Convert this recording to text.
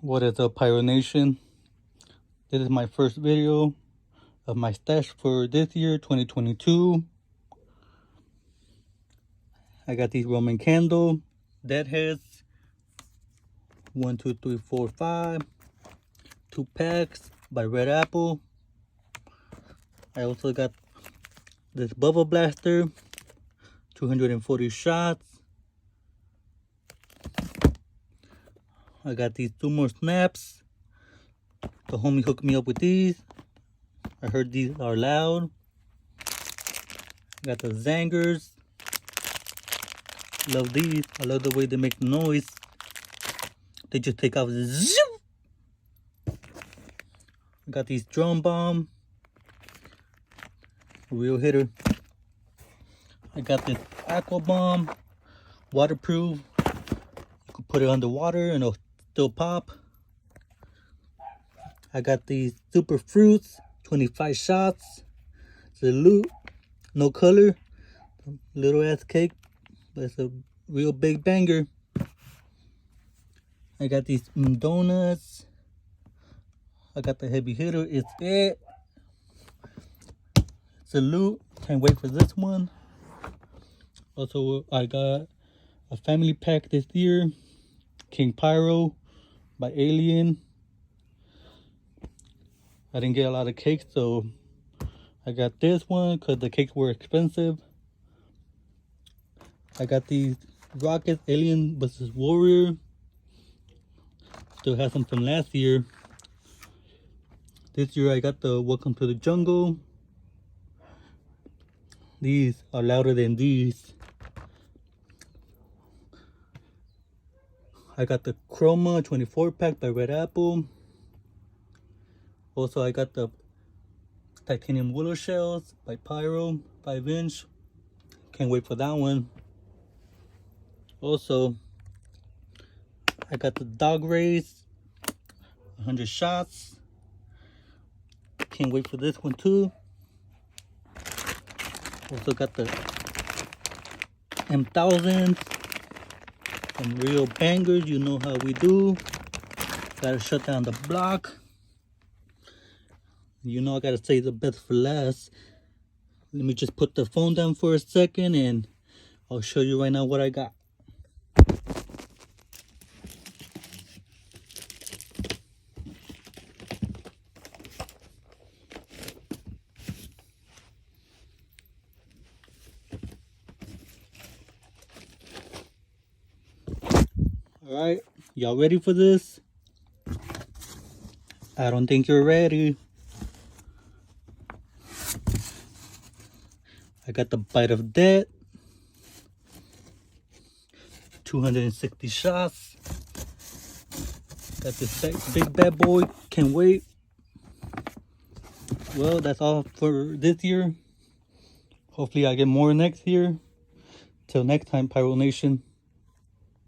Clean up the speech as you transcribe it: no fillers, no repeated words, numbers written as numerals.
What is up, Pyro Nation? This is my first video of my stash for this year, 2022. I got these Roman candle deadheads. 1, 2, 3, 4, 5. 2 packs by Red Apple. I also got this bubble blaster, 240 shots. I got these 2 more snaps. The homie hooked me up with these. I heard these are loud. Got the Zangers. Love these. I love the way they make noise. They just take off. Zoom! Got these drum bomb. Real hitter. I got this aqua bomb. Waterproof. You can put it underwater and it'll still pop. I got these super fruits. 25 shots. Salute. No color. Little ass cake. But it's a real big banger. I got these donuts. I got the heavy hitter. It's it. Salute. Can't wait for this one. Also, I got a family pack this year. King Pyro by Alien. I didn't get a lot of cakes, so I got this one because the cakes were expensive. I got these rockets, Alien vs. Warrior. Still have some from last year. This year I got the Welcome to the Jungle. These are louder than these. I got the Chroma 24 pack by Red Apple. Also, I got the titanium willow shells by Pyro, 5-inch. Can't wait for that one. Also, I got the dog race, 100 shots. Can't wait for this one too. Also got the M1000s, some real bangers. You know how we do. Gotta shut down the block. You know I gotta save the best for last. Let me just put the phone down for a second and I'll show you right now what I got. Alright, y'all ready for this? I don't think you're ready. I got the Bite of Death. 260 shots. Got this big bad boy. Can't wait. Well, that's all for this year. Hopefully I get more next year. Till next time, Pyro Nation.